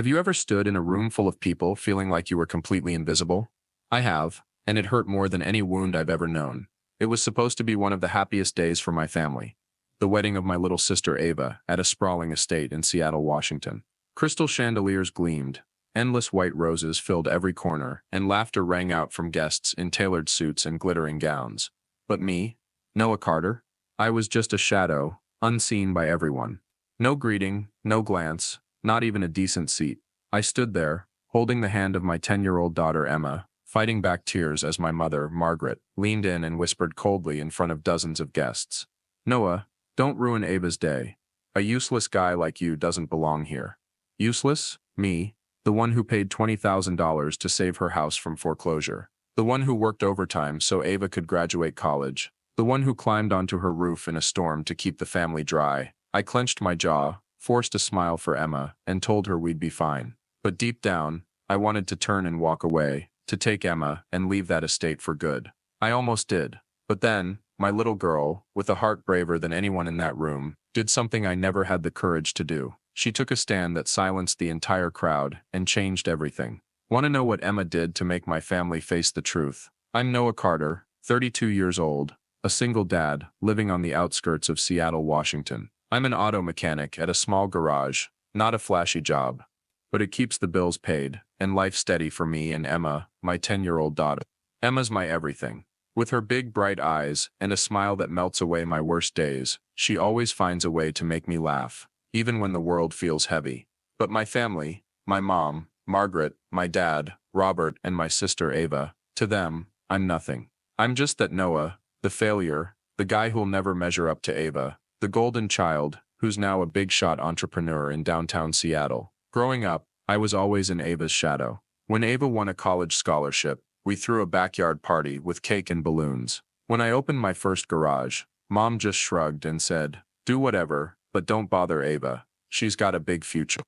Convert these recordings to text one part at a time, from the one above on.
Have you ever stood in a room full of people feeling like you were completely invisible? I have, and it hurt more than any wound I've ever known. It was supposed to be one of the happiest days for my family. The wedding of my little sister Ava at a sprawling estate in Seattle, Washington. Crystal chandeliers gleamed, endless white roses filled every corner, and laughter rang out from guests in tailored suits and glittering gowns. But me? Noah Carter? I was just a shadow, unseen by everyone. No greeting, no glance, not even a decent seat. I stood there, holding the hand of my 10-year-old daughter Emma, fighting back tears as my mother, Margaret, leaned in and whispered coldly in front of dozens of guests. Noah, don't ruin Ava's day. A useless guy like you doesn't belong here. Useless? Me? The one who paid $20,000 to save her house from foreclosure. The one who worked overtime so Ava could graduate college. The one who climbed onto her roof in a storm to keep the family dry. I clenched my jaw, forced a smile for Emma, and told her we'd be fine. But deep down, I wanted to turn and walk away, to take Emma and leave that estate for good. I almost did. But then, my little girl, with a heart braver than anyone in that room, did something I never had the courage to do. She took a stand that silenced the entire crowd and changed everything. Want to know what Emma did to make my family face the truth? I'm Noah Carter, 32 years old, a single dad, living on the outskirts of Seattle, Washington. I'm an auto mechanic at a small garage, not a flashy job. But it keeps the bills paid, and life steady for me and Emma, my 10-year-old daughter. Emma's my everything. With her big bright eyes and a smile that melts away my worst days, she always finds a way to make me laugh, even when the world feels heavy. But my family, my mom, Margaret, my dad, Robert, and my sister Ava, to them, I'm nothing. I'm just that Noah, the failure, the guy who'll never measure up to Ava, the golden child, who's now a big-shot entrepreneur in downtown Seattle. Growing up, I was always in Ava's shadow. When Ava won a college scholarship, we threw a backyard party with cake and balloons. When I opened my first garage, Mom just shrugged and said, "Do whatever, but don't bother Ava. She's got a big future."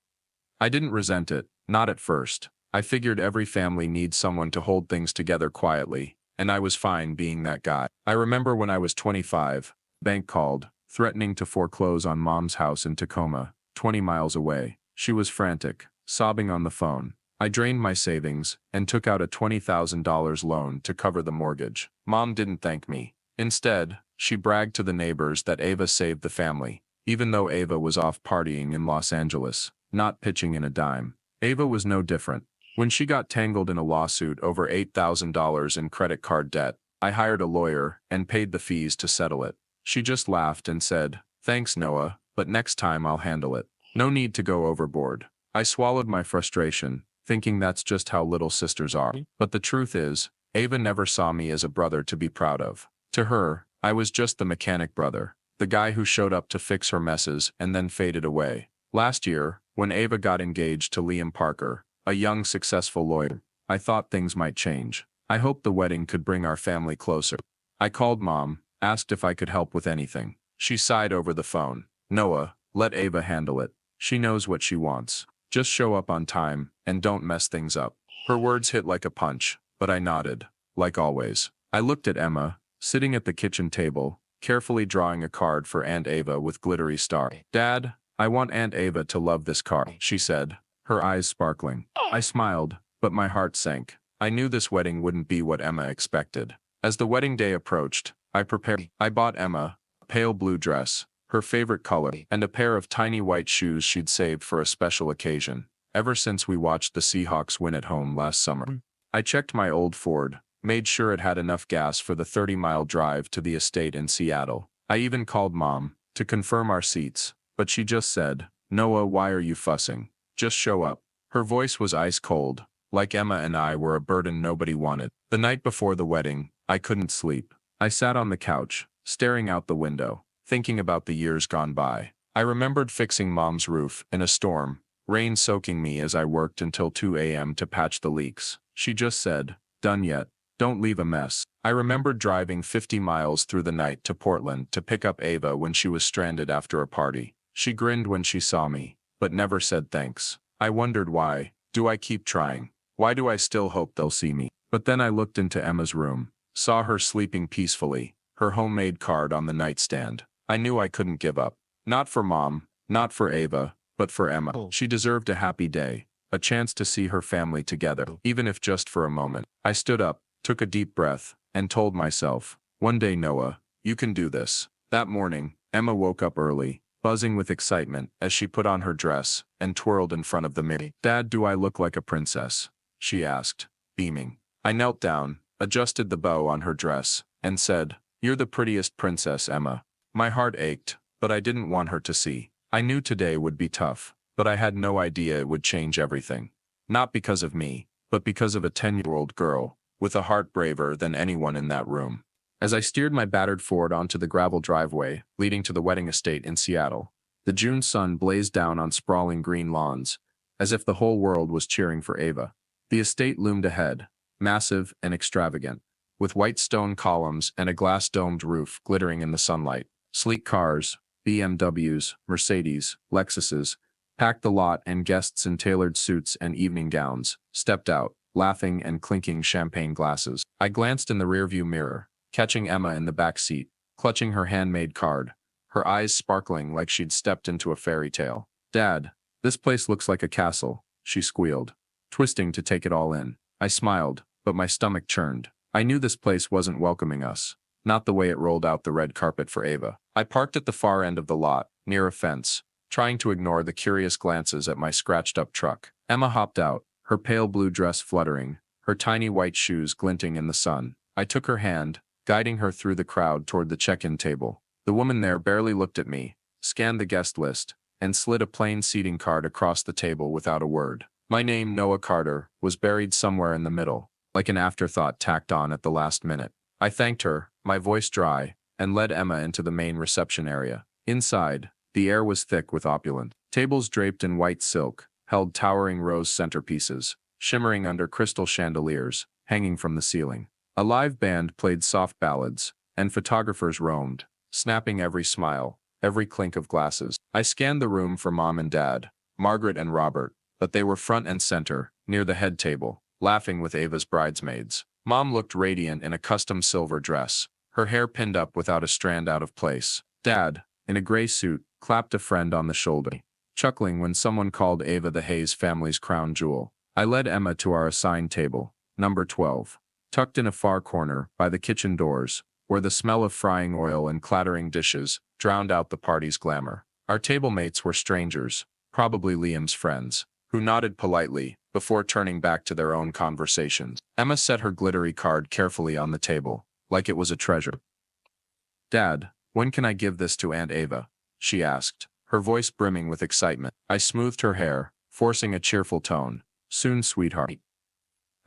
I didn't resent it, not at first. I figured every family needs someone to hold things together quietly, and I was fine being that guy. I remember when I was 25, bank called, threatening to foreclose on Mom's house in Tacoma, 20 miles away. She was frantic, sobbing on the phone. I drained my savings and took out a $20,000 loan to cover the mortgage. Mom didn't thank me. Instead, she bragged to the neighbors that Ava saved the family, even though Ava was off partying in Los Angeles, not pitching in a dime. Ava was no different. When she got tangled in a lawsuit over $8,000 in credit card debt, I hired a lawyer and paid the fees to settle it. She just laughed and said, "Thanks, Noah, but next time I'll handle it. No need to go overboard." I swallowed my frustration, thinking that's just how little sisters are. But the truth is, Ava never saw me as a brother to be proud of. To her, I was just the mechanic brother, the guy who showed up to fix her messes and then faded away. Last year, when Ava got engaged to Liam Parker, a young, successful lawyer, I thought things might change. I hoped the wedding could bring our family closer. I called Mom, asked if I could help with anything. She sighed over the phone. "Noah, let Ava handle it. She knows what she wants. Just show up on time, and don't mess things up." Her words hit like a punch, but I nodded, like always. I looked at Emma, sitting at the kitchen table, carefully drawing a card for Aunt Ava with glittery star. "Dad, I want Aunt Ava to love this card," she said, her eyes sparkling. I smiled, but my heart sank. I knew this wedding wouldn't be what Emma expected. As the wedding day approached, I bought Emma a pale blue dress, her favorite color, and a pair of tiny white shoes she'd saved for a special occasion, ever since we watched the Seahawks win at home last summer. I checked my old Ford, made sure it had enough gas for the 30-mile drive to the estate in Seattle. I even called Mom to confirm our seats, but she just said, "Noah, why are you fussing? Just show up." Her voice was ice cold, like Emma and I were a burden nobody wanted. The night before the wedding, I couldn't sleep. I sat on the couch, staring out the window, thinking about the years gone by. I remembered fixing Mom's roof in a storm, rain soaking me as I worked until 2 a.m. to patch the leaks. She just said, "Done yet? Don't leave a mess." I remembered driving 50 miles through the night to Portland to pick up Ava when she was stranded after a party. She grinned when she saw me, but never said thanks. I wondered why. Do I keep trying? Why do I still hope they'll see me? But then I looked into Emma's room, saw her sleeping peacefully, her homemade card on the nightstand. I knew I couldn't give up. Not for Mom, not for Ava, but for Emma. She deserved a happy day, a chance to see her family together, even if just for a moment. I stood up, took a deep breath, and told myself, one day Noah, you can do this. That morning, Emma woke up early, buzzing with excitement as she put on her dress and twirled in front of the mirror. Dad, do I look like a princess? She asked, beaming. I knelt down, adjusted the bow on her dress, and said, you're the prettiest princess, Emma. My heart ached, but I didn't want her to see. I knew today would be tough, but I had no idea it would change everything. Not because of me, but because of a 10-year-old girl, with a heart braver than anyone in that room. As I steered my battered Ford onto the gravel driveway leading to the wedding estate in Seattle, the June sun blazed down on sprawling green lawns, as if the whole world was cheering for Ava. The estate loomed ahead, massive and extravagant, with white stone columns and a glass-domed roof glittering in the sunlight. Sleek cars, BMWs, Mercedes, Lexuses, packed the lot, and guests in tailored suits and evening gowns stepped out, laughing and clinking champagne glasses. I glanced in the rearview mirror, catching Emma in the back seat, clutching her handmade card, her eyes sparkling like she'd stepped into a fairy tale. Dad, this place looks like a castle, she squealed, twisting to take it all in. I smiled, but my stomach churned. I knew this place wasn't welcoming us, not the way it rolled out the red carpet for Ava. I parked at the far end of the lot, near a fence, trying to ignore the curious glances at my scratched-up truck. Emma hopped out, her pale blue dress fluttering, her tiny white shoes glinting in the sun. I took her hand, guiding her through the crowd toward the check-in table. The woman there barely looked at me, scanned the guest list, and slid a plain seating card across the table without a word. My name, Noah Carter, was buried somewhere in the middle, like an afterthought tacked on at the last minute. I thanked her, my voice dry, and led Emma into the main reception area. Inside, the air was thick with opulence. Tables draped in white silk held towering rose centerpieces, shimmering under crystal chandeliers hanging from the ceiling. A live band played soft ballads, and photographers roamed, snapping every smile, every clink of glasses. I scanned the room for Mom and Dad, Margaret and Robert, but they were front and center, near the head table, laughing with Ava's bridesmaids. Mom looked radiant in a custom silver dress, her hair pinned up without a strand out of place. Dad, in a gray suit, clapped a friend on the shoulder, chuckling when someone called Ava the Hayes family's crown jewel. I led Emma to our assigned table, number 12, tucked in a far corner by the kitchen doors, where the smell of frying oil and clattering dishes drowned out the party's glamour. Our table mates were strangers, probably Liam's friends, who nodded politely before turning back to their own conversations. Emma set her glittery card carefully on the table, like it was a treasure. Dad, when can I give this to Aunt Ava? She asked, her voice brimming with excitement. I smoothed her hair, forcing a cheerful tone. Soon, sweetheart.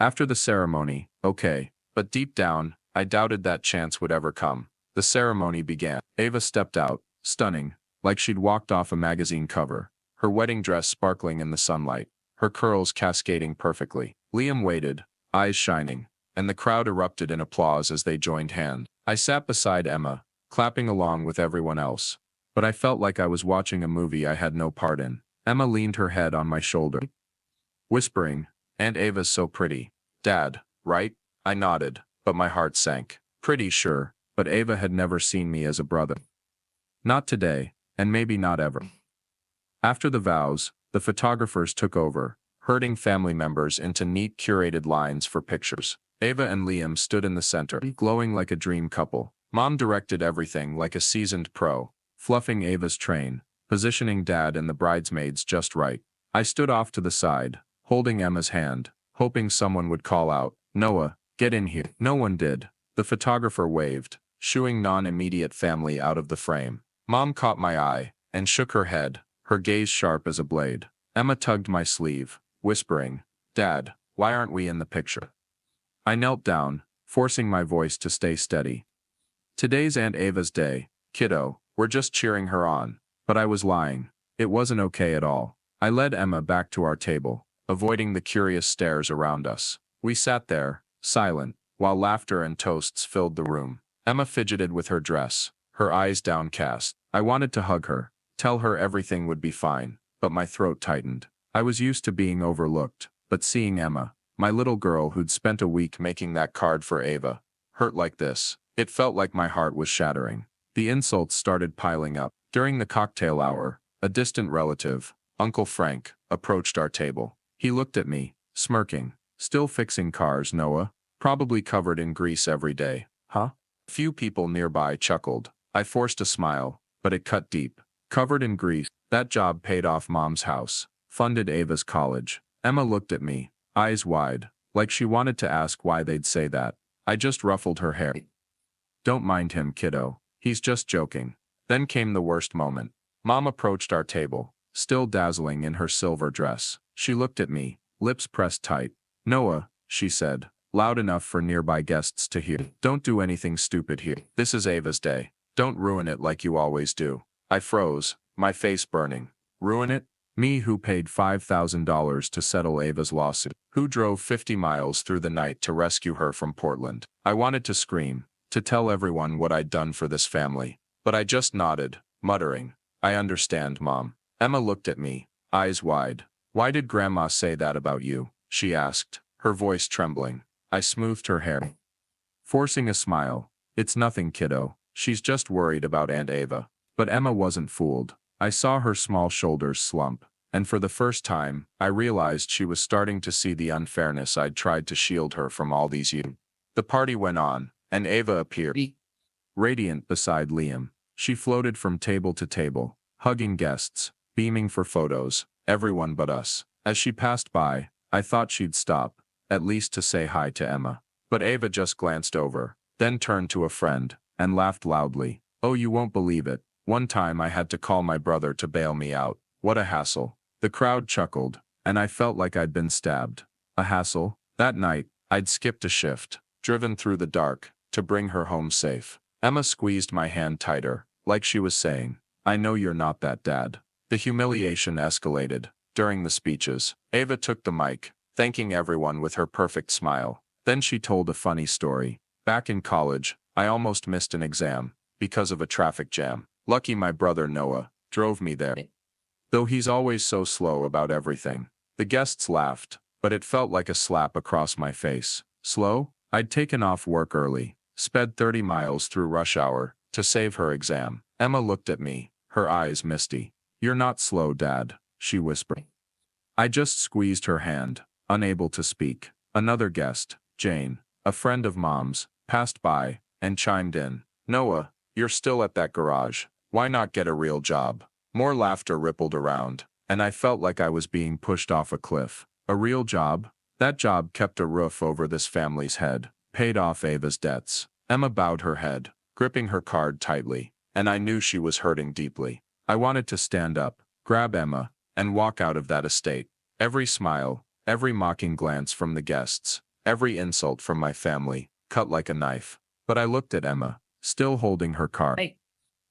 After the ceremony, okay, but deep down, I doubted that chance would ever come. The ceremony began. Ava stepped out, stunning, like she'd walked off a magazine cover, her wedding dress sparkling in the sunlight, her curls cascading perfectly. Liam waited, eyes shining, and the crowd erupted in applause as they joined hands. I sat beside Emma, clapping along with everyone else, but I felt like I was watching a movie I had no part in. Emma leaned her head on my shoulder, whispering, Aunt Ava's so pretty. Dad, right? I nodded, but my heart sank. Pretty sure, but Ava had never seen me as a brother. Not today, and maybe not ever. After the vows, the photographers took over, herding family members into neat curated lines for pictures. Ava and Liam stood in the center, glowing like a dream couple. Mom directed everything like a seasoned pro, fluffing Ava's train, positioning Dad and the bridesmaids just right. I stood off to the side, holding Emma's hand, hoping someone would call out, Noah, get in here. No one did. The photographer waved, shooing non-immediate family out of the frame. Mom caught my eye and shook her head, her gaze sharp as a blade. Emma tugged my sleeve, whispering, Dad, why aren't we in the picture? I knelt down, forcing my voice to stay steady. Today's Aunt Ava's day, kiddo, we're just cheering her on. But I was lying. It wasn't okay at all. I led Emma back to our table, avoiding the curious stares around us. We sat there, silent, while laughter and toasts filled the room. Emma fidgeted with her dress, her eyes downcast. I wanted to hug her, tell her everything would be fine, but my throat tightened. I was used to being overlooked, but seeing Emma, my little girl who'd spent a week making that card for Ava, hurt like this, it felt like my heart was shattering. The insults started piling up. During the cocktail hour, a distant relative, Uncle Frank, approached our table. He looked at me, smirking. Still fixing cars, Noah? Probably covered in grease every day, huh? Few people nearby chuckled. I forced a smile, but it cut deep. Covered in grease. That job paid off Mom's house, funded Ava's college. Emma looked at me, eyes wide, like she wanted to ask why they'd say that. I just ruffled her hair. Don't mind him, kiddo. He's just joking. Then came the worst moment. Mom approached our table, still dazzling in her silver dress. She looked at me, lips pressed tight. Noah, she said, loud enough for nearby guests to hear. Don't do anything stupid here. This is Ava's day. Don't ruin it like you always do. I froze, my face burning. Ruin it? Me who paid $5,000 to settle Ava's lawsuit. Who drove 50 miles through the night to rescue her from Portland. I wanted to scream, to tell everyone what I'd done for this family. But I just nodded, muttering, I understand, Mom. Emma looked at me, eyes wide. Why did Grandma say that about you? She asked, her voice trembling. I smoothed her hair, forcing a smile. It's nothing, kiddo. She's just worried about Aunt Ava. But Emma wasn't fooled. I saw her small shoulders slump, and for the first time, I realized she was starting to see the unfairness I'd tried to shield her from all these years. The party went on, and Ava appeared, radiant beside Liam. She floated from table to table, hugging guests, beaming for photos, everyone but us. As she passed by, I thought she'd stop, at least to say hi to Emma. But Ava just glanced over, then turned to a friend, and laughed loudly. Oh, you won't believe it. One time I had to call my brother to bail me out. What a hassle. The crowd chuckled, and I felt like I'd been stabbed. A hassle? That night, I'd skipped a shift, driven through the dark, to bring her home safe. Emma squeezed my hand tighter, like she was saying, I know you're not that dad. The humiliation escalated. During the speeches, Ava took the mic, thanking everyone with her perfect smile. Then she told a funny story. Back in college, I almost missed an exam, because of a traffic jam. Lucky my brother Noah drove me there. Though he's always so slow about everything. The guests laughed, but it felt like a slap across my face. Slow? I'd taken off work early, sped 30 miles through rush hour, to save her exam. Emma looked at me, her eyes misty. You're not slow, Dad, she whispered. I just squeezed her hand, unable to speak. Another guest, Jane, a friend of Mom's, passed by, and chimed in. Noah, you're still at that garage. Why not get a real job? More laughter rippled around, and I felt like I was being pushed off a cliff. A real job? That job kept a roof over this family's head, paid off Ava's debts. Emma bowed her head, gripping her card tightly, and I knew she was hurting deeply. I wanted to stand up, grab Emma, and walk out of that estate. Every smile, every mocking glance from the guests, every insult from my family, cut like a knife. But I looked at Emma, still holding her card.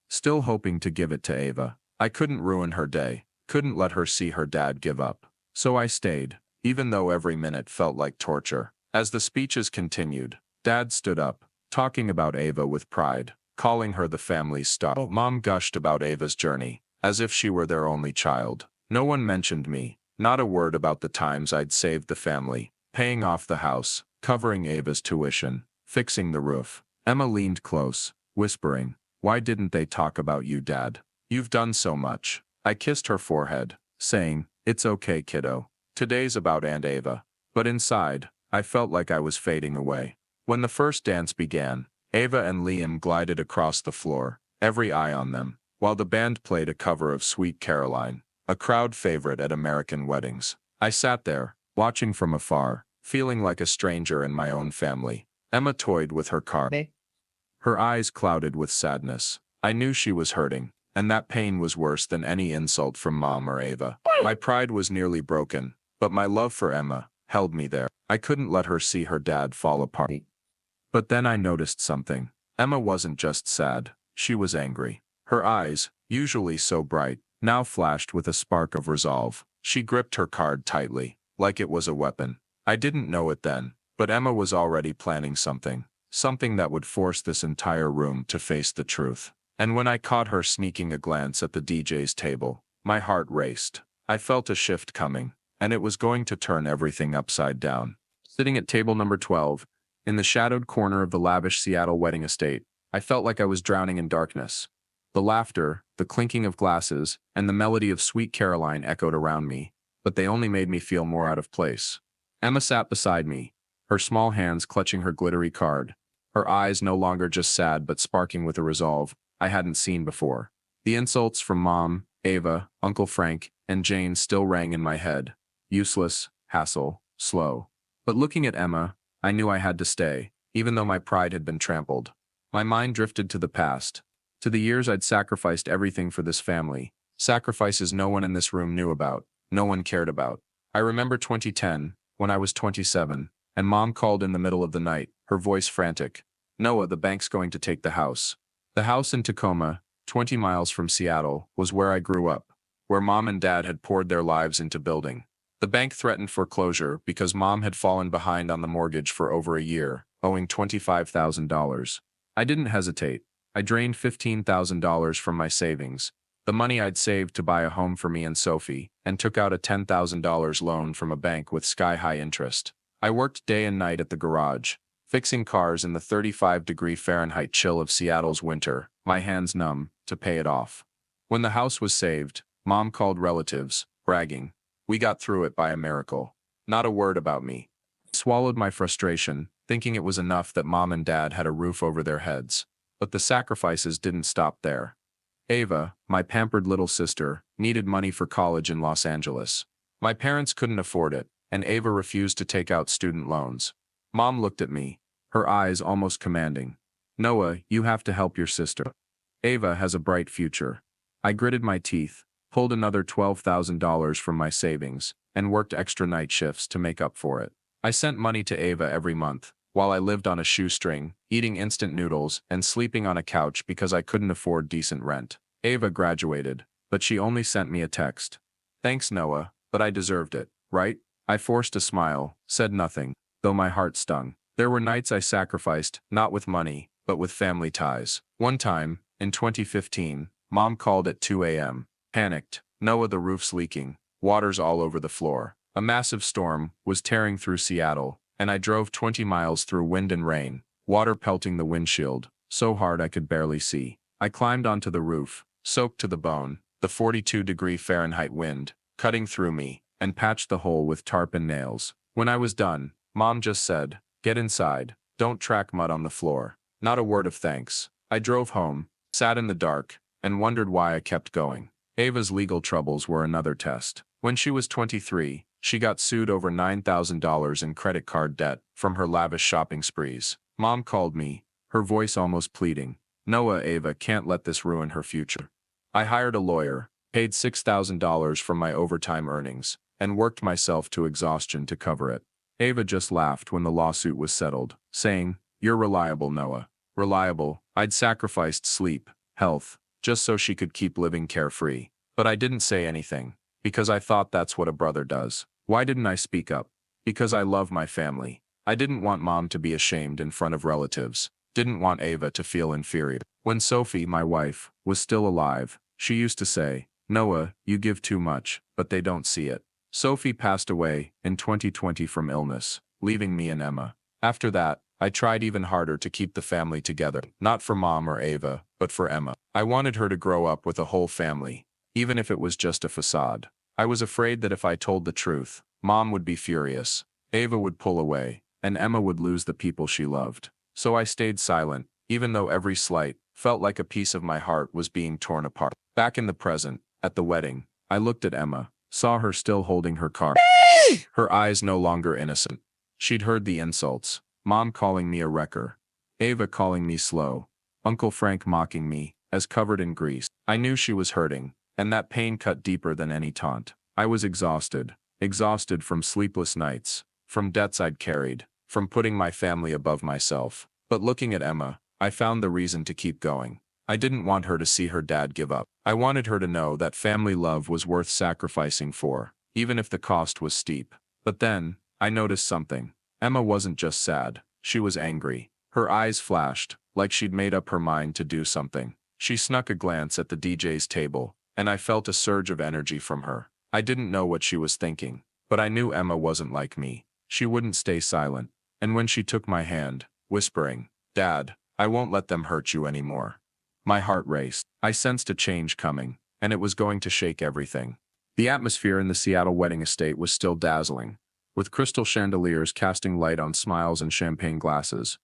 Still hoping to give it to Ava. I couldn't ruin her day, couldn't let her see her dad give up. So I stayed, even though every minute felt like torture. As the speeches continued, Dad stood up, talking about Ava with pride, calling her the family's star. Mom gushed about Ava's journey, as if she were their only child. No one mentioned me, not a word about the times I'd saved the family, paying off the house, covering Ava's tuition, fixing the roof. Emma leaned close, whispering, why didn't they talk about you, Dad? You've done so much. I kissed her forehead, saying, it's okay, kiddo. Today's about Aunt Ava. But inside, I felt like I was fading away. When the first dance began, Ava and Liam glided across the floor, every eye on them, while the band played a cover of Sweet Caroline, a crowd favorite at American weddings. I sat there, watching from afar, feeling like a stranger in my own family. Emma toyed with her card. Her eyes clouded with sadness. I knew she was hurting, and that pain was worse than any insult from Mom or Ava. My pride was nearly broken, but my love for Emma held me there. I couldn't let her see her dad fall apart. But then I noticed something. Emma wasn't just sad, she was angry. Her eyes, usually so bright, now flashed with a spark of resolve. She gripped her card tightly, like it was a weapon. I didn't know it then, but Emma was already planning something. Something that would force this entire room to face the truth. And when I caught her sneaking a glance at the DJ's table, my heart raced. I felt a shift coming, and it was going to turn everything upside down. Sitting at table number 12, in the shadowed corner of the lavish Seattle wedding estate, I felt like I was drowning in darkness. The laughter, the clinking of glasses, and the melody of Sweet Caroline echoed around me, but they only made me feel more out of place. Emma sat beside me, her small hands clutching her glittery card, her eyes no longer just sad but sparking with a resolve I hadn't seen before. The insults from Mom, Ava, Uncle Frank, and Jane still rang in my head. Useless, hassle, slow. But looking at Emma, I knew I had to stay, even though my pride had been trampled. My mind drifted to the past, to the years I'd sacrificed everything for this family, sacrifices no one in this room knew about, no one cared about. I remember 2010, when I was 27, and Mom called in the middle of the night, her voice frantic. Noah, the bank's going to take the house. The house in Tacoma, 20 miles from Seattle, was where I grew up, where Mom and Dad had poured their lives into building. The bank threatened foreclosure because Mom had fallen behind on the mortgage for over a year, owing $25,000. I didn't hesitate. I drained $15,000 from my savings, the money I'd saved to buy a home for me and Sophie, and took out a $10,000 loan from a bank with sky-high interest. I worked day and night at the garage, fixing cars in the 35-degree Fahrenheit chill of Seattle's winter, my hands numb, to pay it off. When the house was saved, Mom called relatives, bragging. We got through it by a miracle. Not a word about me. I swallowed my frustration, thinking it was enough that Mom and Dad had a roof over their heads. But the sacrifices didn't stop there. Ava, my pampered little sister, needed money for college in Los Angeles. My parents couldn't afford it, and Ava refused to take out student loans. Mom looked at me, her eyes almost commanding. Noah, you have to help your sister. Ava has a bright future. I gritted my teeth, pulled another $12,000 from my savings, and worked extra night shifts to make up for it. I sent money to Ava every month, while I lived on a shoestring, eating instant noodles and sleeping on a couch because I couldn't afford decent rent. Ava graduated, but she only sent me a text. Thanks, Noah, but I deserved it, right? I forced a smile, said nothing, though my heart stung. There were nights I sacrificed, not with money, but with family ties. One time, in 2015, Mom called at 2 a.m. Panicked. Noah, the roof's leaking. Water's all over the floor. A massive storm was tearing through Seattle, and I drove 20 miles through wind and rain, water pelting the windshield, so hard I could barely see. I climbed onto the roof, soaked to the bone, the 42-degree Fahrenheit wind, cutting through me, and patched the hole with tarp and nails. When I was done, Mom just said, "Get inside, don't track mud on the floor." Not a word of thanks. I drove home, sat in the dark, and wondered why I kept going. Ava's legal troubles were another test. When she was 23, she got sued over $9,000 in credit card debt from her lavish shopping sprees. Mom called me, her voice almost pleading. Noah, Ava can't let this ruin her future. I hired a lawyer, paid $6,000 from my overtime earnings, and worked myself to exhaustion to cover it. Ava just laughed when the lawsuit was settled, saying, "You're reliable, Noah." Reliable. I'd sacrificed sleep, health, just so she could keep living carefree. But I didn't say anything, because I thought that's what a brother does. Why didn't I speak up? Because I love my family. I didn't want Mom to be ashamed in front of relatives. Didn't want Ava to feel inferior. When Sophie, my wife, was still alive, she used to say, "Noah, you give too much, but they don't see it." Sophie passed away in 2020 from illness, leaving me and Emma. After that, I tried even harder to keep the family together, not for Mom or Ava, but for Emma. I wanted her to grow up with a whole family, even if it was just a facade. I was afraid that if I told the truth, Mom would be furious, Ava would pull away, and Emma would lose the people she loved. So I stayed silent, even though every slight felt like a piece of my heart was being torn apart. Back in the present, at the wedding, I looked at Emma, saw her still holding her card. Her eyes no longer innocent. She'd heard the insults. Mom calling me a wrecker. Ava calling me slow. Uncle Frank mocking me, as covered in grease. I knew she was hurting, and that pain cut deeper than any taunt. I was exhausted. Exhausted from sleepless nights, from debts I'd carried, from putting my family above myself. But looking at Emma, I found the reason to keep going. I didn't want her to see her dad give up. I wanted her to know that family love was worth sacrificing for, even if the cost was steep. But then, I noticed something. Emma wasn't just sad, she was angry. Her eyes flashed, like she'd made up her mind to do something. She snuck a glance at the DJ's table, and I felt a surge of energy from her. I didn't know what she was thinking, but I knew Emma wasn't like me. She wouldn't stay silent. And when she took my hand, whispering, "Dad, I won't let them hurt you anymore." My heart raced. I sensed a change coming, and it was going to shake everything. The atmosphere in the Seattle wedding estate was still dazzling, with crystal chandeliers casting light on smiles and champagne glasses.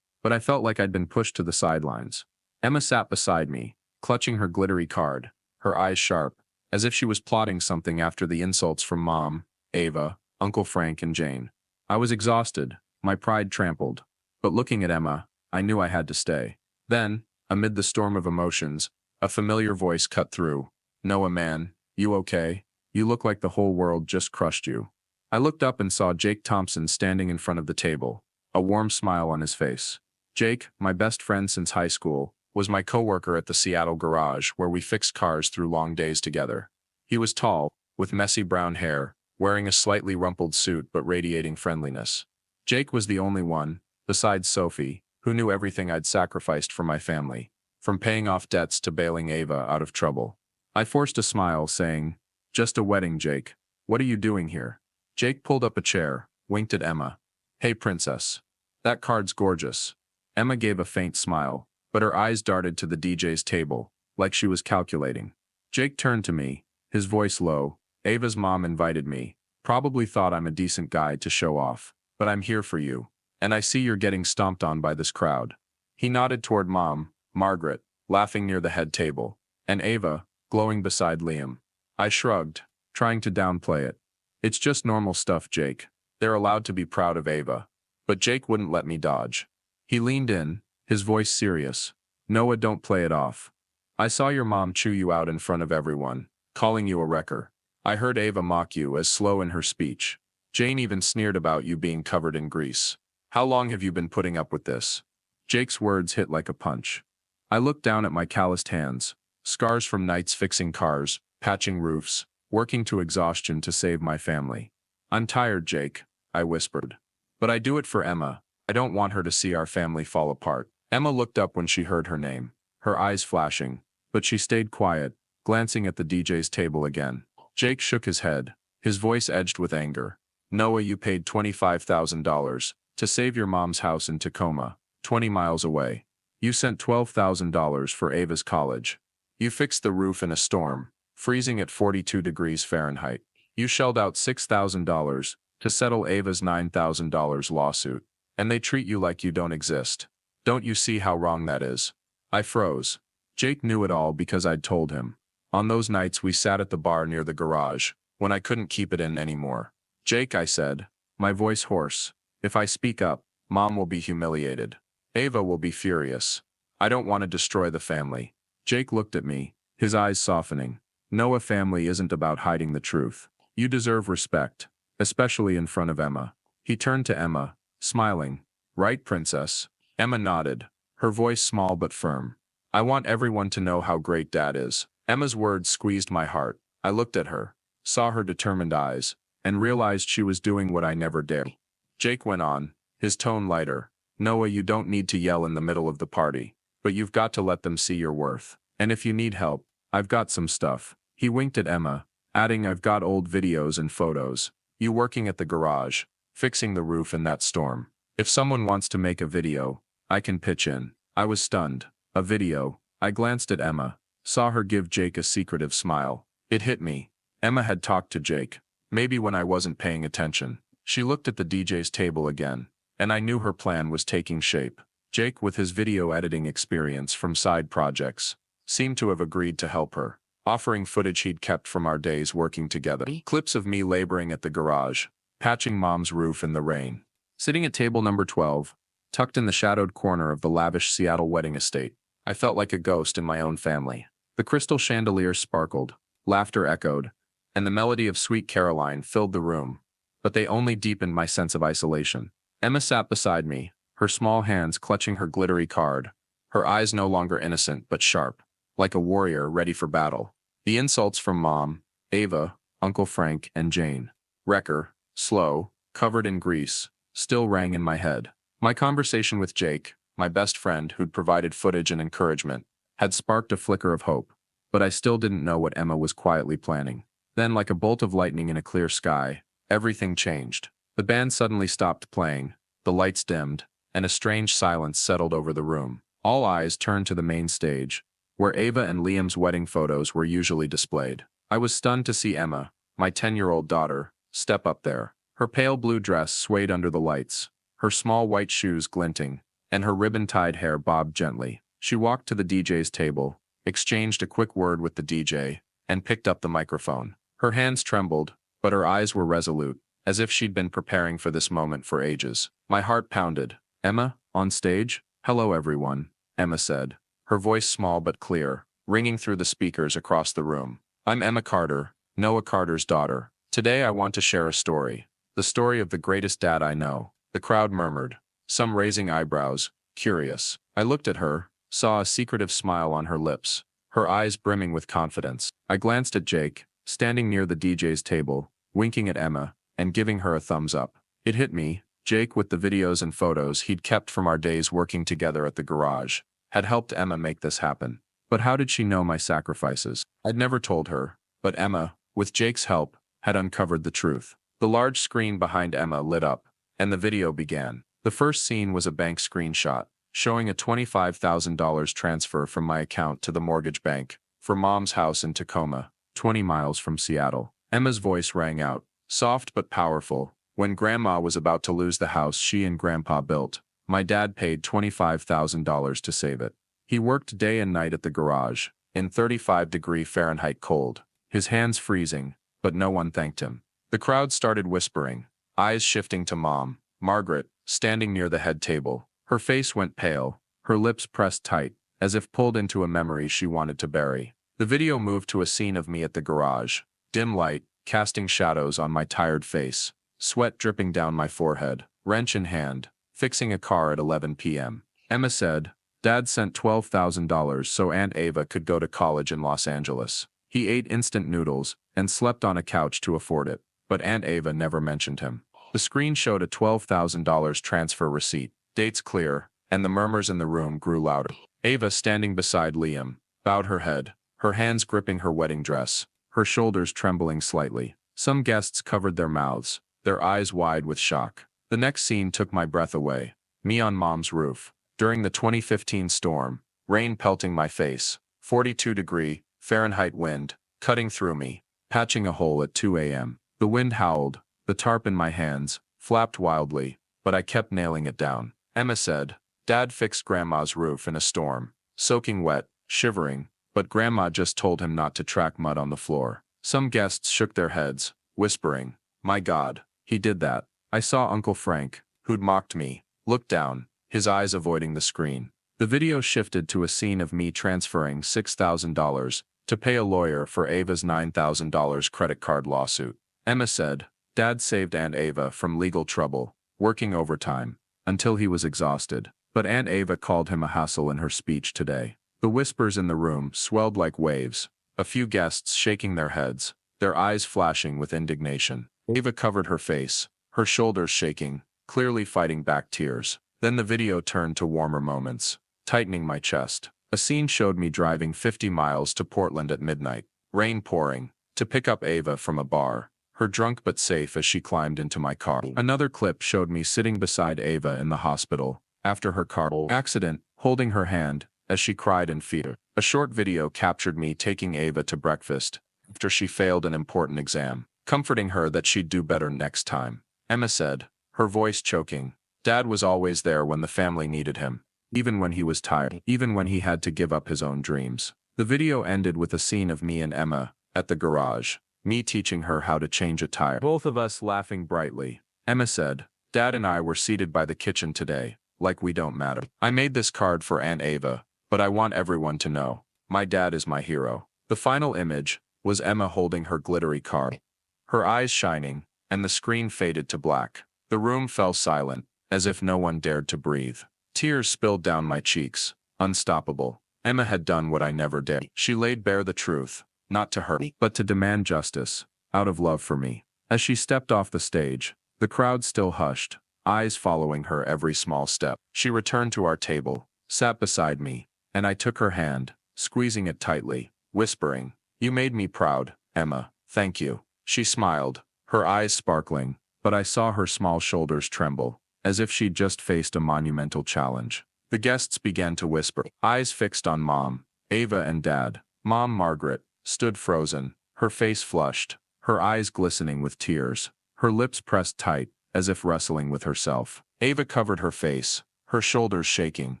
But I felt like I'd been pushed to the sidelines. Emma sat beside me, clutching her glittery card, her eyes sharp, as if she was plotting something after the insults from Mom, Ava, Uncle Frank, and Jane. I was exhausted, my pride trampled. But looking at Emma, I knew I had to stay. Then, amid the storm of emotions, a familiar voice cut through. "Noah, man, you okay? You look like the whole world just crushed you." I looked up and saw Jake Thompson standing in front of the table, a warm smile on his face. Jake, my best friend since high school, was my coworker at the Seattle garage where we fixed cars through long days together. He was tall, with messy brown hair, wearing a slightly rumpled suit but radiating friendliness. Jake was the only one, besides Sophie, who knew everything I'd sacrificed for my family, from paying off debts to bailing Ava out of trouble. I forced a smile, saying, "Just a wedding, Jake. What are you doing here?" Jake pulled up a chair, winked at Emma. "Hey, princess. That card's gorgeous." Emma gave a faint smile, but her eyes darted to the DJ's table, like she was calculating. Jake turned to me, his voice low. "Ava's mom invited me. Probably thought I'm a decent guy to show off, but I'm here for you. And I see you're getting stomped on by this crowd." He nodded toward Mom, Margaret, laughing near the head table, and Ava, glowing beside Liam. I shrugged, trying to downplay it. "It's just normal stuff, Jake. They're allowed to be proud of Ava." But Jake wouldn't let me dodge. He leaned in, his voice serious. "Noah, don't play it off. I saw your mom chew you out in front of everyone, calling you a wrecker. I heard Ava mock you as slow in her speech. Jane even sneered about you being covered in grease. How long have you been putting up with this?" Jake's words hit like a punch. I looked down at my calloused hands, scars from nights fixing cars, patching roofs, working to exhaustion to save my family. "I'm tired, Jake," I whispered. "But I do it for Emma. I don't want her to see our family fall apart." Emma looked up when she heard her name, her eyes flashing, but she stayed quiet, glancing at the DJ's table again. Jake shook his head, his voice edged with anger. "Noah, you paid $25,000 to save your mom's house in Tacoma, 20 miles away. You sent $12,000 for Ava's college. You fixed the roof in a storm, freezing at 42 degrees Fahrenheit. You shelled out $6,000 to settle Ava's $9,000 lawsuit, and they treat you like you don't exist. Don't you see how wrong that is?" I froze. Jake knew it all because I'd told him. On those nights we sat at the bar near the garage, when I couldn't keep it in anymore. "Jake," I said, my voice hoarse, "if I speak up, Mom will be humiliated. Ava will be furious. I don't want to destroy the family." Jake looked at me, his eyes softening. "Noah, family isn't about hiding the truth. You deserve respect, especially in front of Emma." He turned to Emma, smiling. "Right, princess?" Emma nodded, her voice small but firm. "I want everyone to know how great Dad is." Emma's words squeezed my heart. I looked at her, saw her determined eyes, and realized she was doing what I never dared. Jake went on, his tone lighter. "Noah, you don't need to yell in the middle of the party, but you've got to let them see your worth. And if you need help, I've got some stuff." He winked at Emma, adding, "I've got old videos and photos. You working at the garage, fixing the roof in that storm. If someone wants to make a video, I can pitch in." I was stunned. A video? I glanced at Emma, saw her give Jake a secretive smile. It hit me. Emma had talked to Jake, maybe when I wasn't paying attention. She looked at the DJ's table again, and I knew her plan was taking shape. Jake, with his video editing experience from side projects, seemed to have agreed to help her, offering footage he'd kept from our days working together. Clips of me laboring at the garage, patching Mom's roof in the rain. Sitting at table number 12, tucked in the shadowed corner of the lavish Seattle wedding estate, I felt like a ghost in my own family. The crystal chandeliers sparkled, laughter echoed, and the melody of Sweet Caroline filled the room, but they only deepened my sense of isolation. Emma sat beside me, her small hands clutching her glittery card, her eyes no longer innocent but sharp, like a warrior ready for battle. The insults from Mom, Ava, Uncle Frank, and Jane, wrecker, slow, covered in grease, still rang in my head. My conversation with Jake, my best friend who'd provided footage and encouragement, had sparked a flicker of hope, but I still didn't know what Emma was quietly planning. Then, like a bolt of lightning in a clear sky, everything changed. The band suddenly stopped playing, the lights dimmed, and a strange silence settled over the room. All eyes turned to the main stage, where Ava and Liam's wedding photos were usually displayed. I was stunned to see Emma, my 10-year-old daughter, step up there. Her pale blue dress swayed under the lights, her small white shoes glinting, and her ribbon-tied hair bobbed gently. She walked to the DJ's table, exchanged a quick word with the DJ, and picked up the microphone. Her hands trembled, but her eyes were resolute, as if she'd been preparing for this moment for ages. My heart pounded. "Emma, on stage?" "Hello everyone," Emma said, her voice small but clear, ringing through the speakers across the room. "I'm Emma Carter, Noah Carter's daughter. Today I want to share a story. The story of the greatest dad I know." The crowd murmured, some raising eyebrows, curious. I looked at her, saw a secretive smile on her lips, her eyes brimming with confidence. I glanced at Jake, standing near the DJ's table, winking at Emma, and giving her a thumbs up. It hit me. Jake, with the videos and photos he'd kept from our days working together at the garage, had helped Emma make this happen. But how did she know my sacrifices? I'd never told her, but Emma, with Jake's help, had uncovered the truth. The large screen behind Emma lit up, and the video began. The first scene was a bank screenshot, showing a $25,000 transfer from my account to the mortgage bank, for Mom's house in Tacoma, 20 miles from Seattle. Emma's voice rang out, soft but powerful. "When Grandma was about to lose the house she and Grandpa built, my dad paid $25,000 to save it. He worked day and night at the garage, in 35-degree Fahrenheit cold, his hands freezing, but no one thanked him." The crowd started whispering, eyes shifting to Mom, Margaret, standing near the head table. Her face went pale, her lips pressed tight, as if pulled into a memory she wanted to bury. The video moved to a scene of me at the garage, dim light, casting shadows on my tired face, sweat dripping down my forehead, wrench in hand, fixing a car at 11 p.m. Emma said, "Dad sent $12,000 so Aunt Ava could go to college in Los Angeles. He ate instant noodles and slept on a couch to afford it, but Aunt Ava never mentioned him." The screen showed a $12,000 transfer receipt, dates clear, and the murmurs in the room grew louder. Ava, standing beside Liam, bowed her head, her hands gripping her wedding dress, her shoulders trembling slightly. Some guests covered their mouths, their eyes wide with shock. The next scene took my breath away. Me on Mom's roof, during the 2015 storm, rain pelting my face, 42-degree Fahrenheit wind, cutting through me, patching a hole at 2 a.m. The wind howled, the tarp in my hands flapped wildly, but I kept nailing it down. Emma said, "Dad fixed Grandma's roof in a storm, soaking wet, shivering, but Grandma just told him not to track mud on the floor." Some guests shook their heads, whispering, "My God, he did that." I saw Uncle Frank, who'd mocked me, look down, his eyes avoiding the screen. The video shifted to a scene of me transferring $6,000 to pay a lawyer for Ava's $9,000 credit card lawsuit. Emma said, "Dad saved Aunt Ava from legal trouble, working overtime, until he was exhausted. But Aunt Ava called him a hassle in her speech today." The whispers in the room swelled like waves, a few guests shaking their heads, their eyes flashing with indignation. Ava covered her face, her shoulders shaking, clearly fighting back tears. Then the video turned to warmer moments, tightening my chest. A scene showed me driving 50 miles to Portland at midnight, rain pouring, to pick up Ava from a bar, her drunk but safe as she climbed into my car. Another clip showed me sitting beside Ava in the hospital, after her car accident, holding her hand, as she cried in fear. A short video captured me taking Ava to breakfast, after she failed an important exam, comforting her that she'd do better next time. Emma said, her voice choking, "Dad was always there when the family needed him, even when he was tired, even when he had to give up his own dreams." The video ended with a scene of me and Emma, at the garage, me teaching her how to change a tire. Both of us laughing brightly. Emma said, "Dad and I were seated by the kitchen today, like we don't matter. I made this card for Aunt Ava, but I want everyone to know, my dad is my hero." The final image was Emma holding her glittery card, her eyes shining, and the screen faded to black. The room fell silent, as if no one dared to breathe. Tears spilled down my cheeks, unstoppable. Emma had done what I never did. She laid bare the truth, not to hurt me, but to demand justice, out of love for me. As she stepped off the stage, the crowd still hushed, eyes following her every small step. She returned to our table, sat beside me, and I took her hand, squeezing it tightly, whispering, "You made me proud, Emma, thank you." She smiled, her eyes sparkling, but I saw her small shoulders tremble, as if she'd just faced a monumental challenge. The guests began to whisper, eyes fixed on Mom, Ava and Dad. Mom, Margaret, stood frozen, her face flushed, her eyes glistening with tears, her lips pressed tight, as if wrestling with herself. Ava covered her face, her shoulders shaking,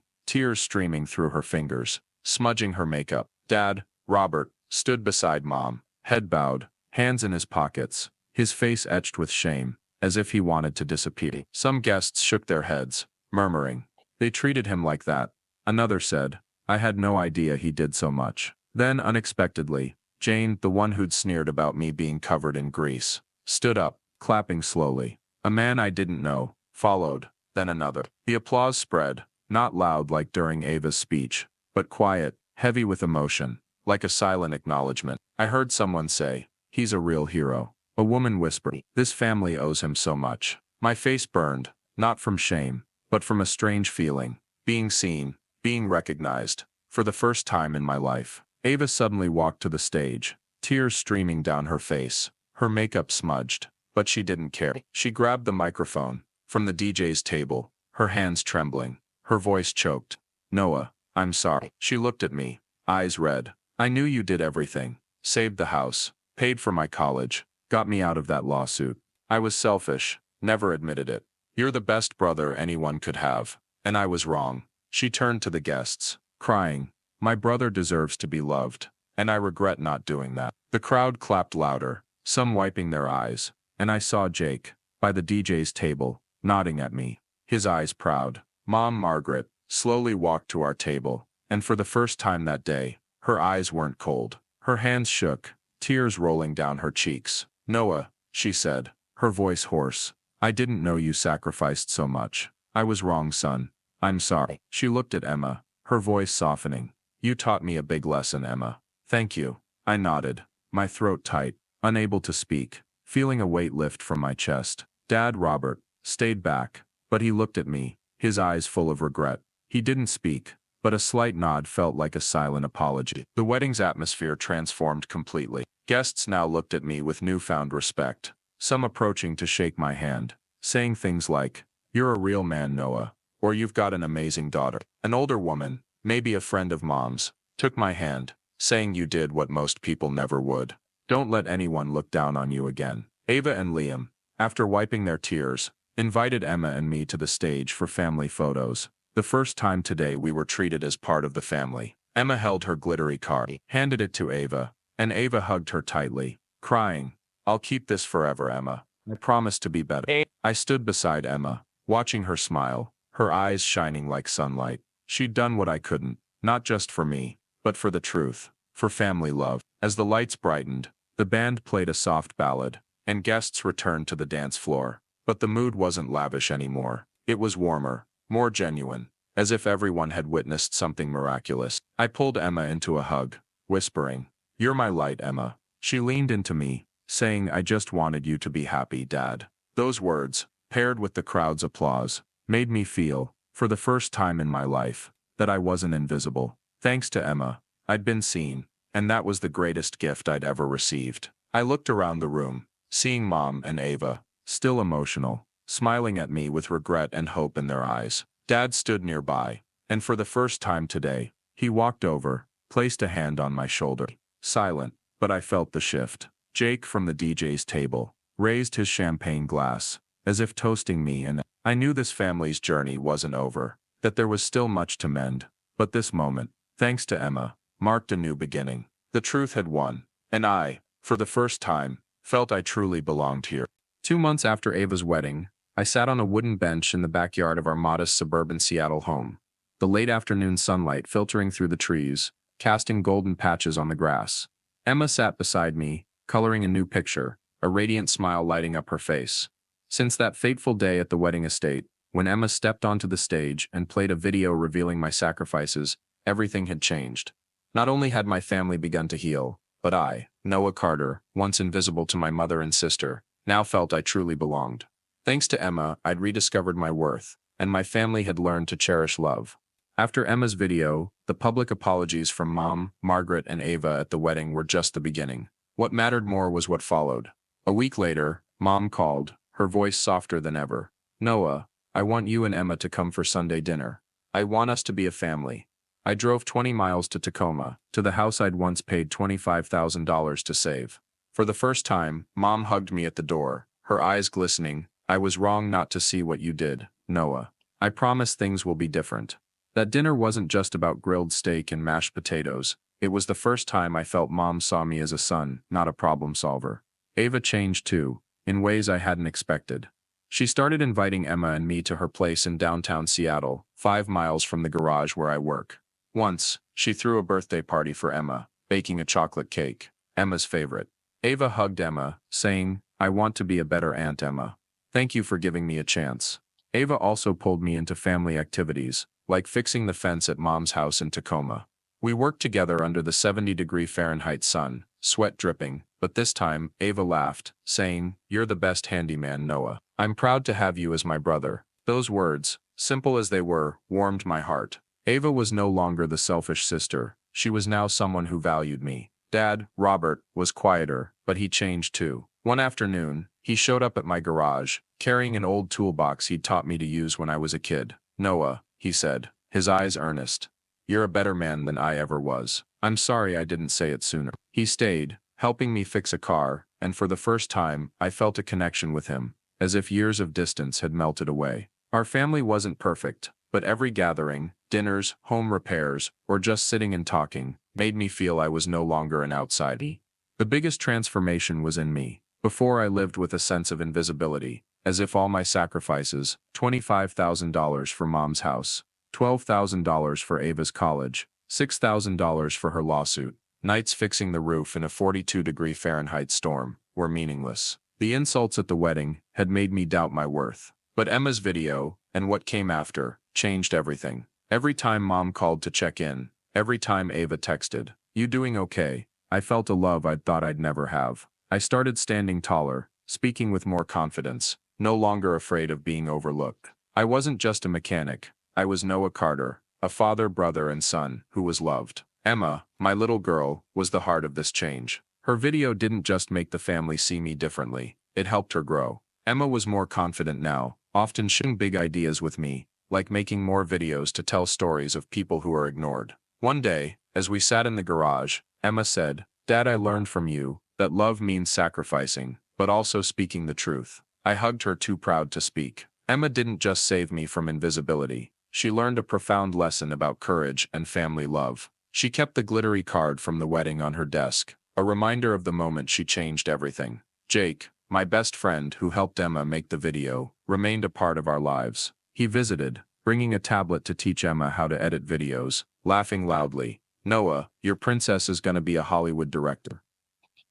tears streaming through her fingers, smudging her makeup. Dad, Robert, stood beside Mom, head bowed, hands in his pockets, his face etched with shame, as if he wanted to disappear. Some guests shook their heads, murmuring, "They treated him like that." Another said, "I had no idea he did so much." Then, unexpectedly, Jane, the one who'd sneered about me being covered in grease, stood up, clapping slowly. A man I didn't know followed, then another. The applause spread, not loud like during Ava's speech, but quiet, heavy with emotion, like a silent acknowledgement. I heard someone say, "He's a real hero." A woman whispered, "This family owes him so much." My face burned, not from shame, but from a strange feeling, being seen, being recognized, for the first time in my life. Ava suddenly walked to the stage, tears streaming down her face, her makeup smudged, but she didn't care. She grabbed the microphone from the DJ's table, her hands trembling, her voice choked. "Noah, I'm sorry." She looked at me, eyes red. "I knew you did everything. Saved the house, paid for my college, got me out of that lawsuit. I was selfish, never admitted it. You're the best brother anyone could have, and I was wrong." She turned to the guests, crying, "My brother deserves to be loved, and I regret not doing that." The crowd clapped louder, some wiping their eyes, and I saw Jake, by the DJ's table, nodding at me, his eyes proud. Mom Margaret slowly walked to our table, and for the first time that day, her eyes weren't cold. Her hands shook, tears rolling down her cheeks. "Noah," she said, her voice hoarse, "I didn't know you sacrificed so much. I was wrong, son. I'm sorry." She looked at Emma, her voice softening. "You taught me a big lesson, Emma." "Thank you." I nodded, my throat tight, unable to speak, feeling a weight lift from my chest. Dad, Robert, stayed back, but he looked at me, his eyes full of regret. He didn't speak, but a slight nod felt like a silent apology. The wedding's atmosphere transformed completely. Guests now looked at me with newfound respect, some approaching to shake my hand, saying things like, "You're a real man, Noah," or "You've got an amazing daughter." An older woman, maybe a friend of Mom's, took my hand, saying, "You did what most people never would. Don't let anyone look down on you again." Ava and Liam, after wiping their tears, invited Emma and me to the stage for family photos. The first time today we were treated as part of the family. Emma held her glittery card, handed it to Ava, and Ava hugged her tightly, crying, "I'll keep this forever, Emma. I promise to be better." I stood beside Emma, watching her smile, her eyes shining like sunlight. She'd done what I couldn't, not just for me, but for the truth, for family love. As the lights brightened, the band played a soft ballad, and guests returned to the dance floor. But the mood wasn't lavish anymore. It was warmer, more genuine, as if everyone had witnessed something miraculous. I pulled Emma into a hug, whispering, "You're my light, Emma." She leaned into me, saying, "I just wanted you to be happy, Dad." Those words, paired with the crowd's applause, made me feel, for the first time in my life, that I wasn't invisible. Thanks to Emma, I'd been seen, and that was the greatest gift I'd ever received. I looked around the room, seeing Mom and Ava, still emotional, smiling at me with regret and hope in their eyes. Dad stood nearby, and for the first time today, he walked over, placed a hand on my shoulder. Silent, but I felt the shift. Jake from the DJ's table raised his champagne glass, as if toasting me, and I knew this family's journey wasn't over, that there was still much to mend. But this moment, thanks to Emma, marked a new beginning. The truth had won, and I, for the first time, felt I truly belonged here. 2 months after Ava's wedding, I sat on a wooden bench in the backyard of our modest suburban Seattle home, the late afternoon sunlight filtering through the trees, casting golden patches on the grass. Emma sat beside me, coloring a new picture, a radiant smile lighting up her face. Since that fateful day at the wedding estate, when Emma stepped onto the stage and played a video revealing my sacrifices, everything had changed. Not only had my family begun to heal, but I, Noah Carter, once invisible to my mother and sister, now felt I truly belonged. Thanks to Emma, I'd rediscovered my worth, and my family had learned to cherish love. After Emma's video, the public apologies from Mom, Margaret, and Ava at the wedding were just the beginning. What mattered more was what followed. A week later, Mom called, her voice softer than ever. "Noah, I want you and Emma to come for Sunday dinner. I want us to be a family." I drove 20 miles to Tacoma, to the house I'd once paid $25,000 to save. For the first time, Mom hugged me at the door, her eyes glistening. I was wrong not to see what you did, Noah. I promise things will be different. That dinner wasn't just about grilled steak and mashed potatoes. It was the first time I felt Mom saw me as a son, not a problem solver. Ava changed too, in ways I hadn't expected. She started inviting Emma and me to her place in downtown Seattle, 5 miles from the garage where I work. Once, she threw a birthday party for Emma, baking a chocolate cake, Emma's favorite. Ava hugged Emma, saying, "I want to be a better aunt, Emma. Thank you for giving me a chance." Ava also pulled me into family activities, like fixing the fence at Mom's house in Tacoma. We worked together under the 70-degree Fahrenheit sun, sweat dripping, but this time, Ava laughed, saying, "You're the best handyman, Noah. I'm proud to have you as my brother." Those words, simple as they were, warmed my heart. Ava was no longer the selfish sister. She was now someone who valued me. Dad, Robert, was quieter, but he changed too. One afternoon, he showed up at my garage, carrying an old toolbox he'd taught me to use when I was a kid. "Noah," he said, his eyes earnest. "You're a better man than I ever was. I'm sorry I didn't say it sooner." He stayed, helping me fix a car, and for the first time, I felt a connection with him, as if years of distance had melted away. Our family wasn't perfect, but every gathering, dinners, home repairs, or just sitting and talking, made me feel I was no longer an outsider. The biggest transformation was in me. Before I lived with a sense of invisibility, as if all my sacrifices, $25,000 for Mom's house, $12,000 for Ava's college, $6,000 for her lawsuit, nights fixing the roof in a 42-degree Fahrenheit storm, were meaningless. The insults at the wedding had made me doubt my worth. But Emma's video, and what came after, changed everything. Every time Mom called to check in, every time Ava texted, "You doing okay?" I felt a love I'd thought I'd never have. I started standing taller, speaking with more confidence, no longer afraid of being overlooked. I wasn't just a mechanic. I was Noah Carter, a father, brother, and son who was loved. Emma, my little girl, was the heart of this change. Her video didn't just make the family see me differently, it helped her grow. Emma was more confident now, often sharing big ideas with me, like making more videos to tell stories of people who are ignored. One day, as we sat in the garage, Emma said, "Dad, I learned from you that love means sacrificing, but also speaking the truth." I hugged her, too proud to speak. Emma didn't just save me from invisibility. She learned a profound lesson about courage and family love. She kept the glittery card from the wedding on her desk, a reminder of the moment she changed everything. Jake, my best friend who helped Emma make the video, remained a part of our lives. He visited, bringing a tablet to teach Emma how to edit videos, laughing loudly, "Noah, your princess is gonna be a Hollywood director."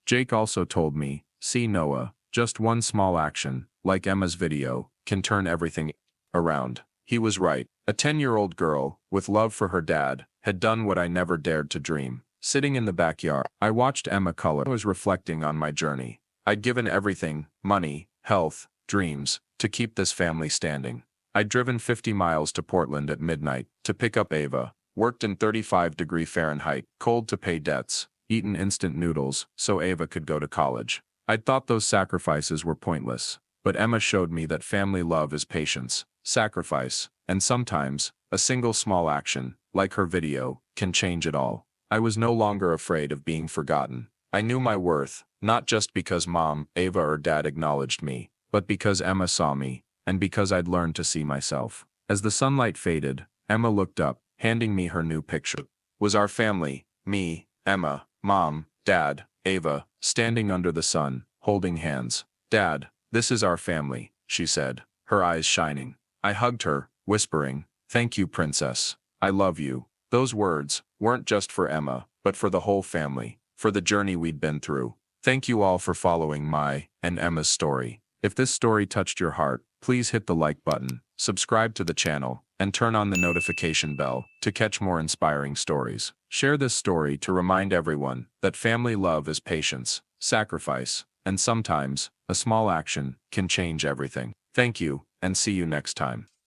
Jake also told me, "See, Noah, just one small action, like Emma's video, can turn everything around." He was right. A 10-year-old girl, with love for her dad, had done what I never dared to dream. Sitting in the backyard, I watched Emma color. I was reflecting on my journey. I'd given everything, money, health, dreams, to keep this family standing. I'd driven 50 miles to Portland at midnight to pick up Ava, worked in 35-degree Fahrenheit, cold to pay debts, eaten instant noodles so Ava could go to college. I'd thought those sacrifices were pointless, but Emma showed me that family love is patience, sacrifice, and sometimes, a single small action, like her video, can change it all. I was no longer afraid of being forgotten. I knew my worth, not just because Mom, Ava, or Dad acknowledged me, but because Emma saw me, and because I'd learned to see myself. As the sunlight faded, Emma looked up, handing me her new picture. Was our family, me, Emma, Mom, Dad, Ava, standing under the sun, holding hands. "Dad, this is our family," she said, her eyes shining. I hugged her, whispering, "Thank you, Princess. I love you." Those words weren't just for Emma, but for the whole family, for the journey we'd been through. Thank you all for following my and Emma's story. If this story touched your heart, please hit the like button, subscribe to the channel, and turn on the notification bell to catch more inspiring stories. Share this story to remind everyone that family love is patience, sacrifice, and sometimes, a small action can change everything. Thank you, and see you next time.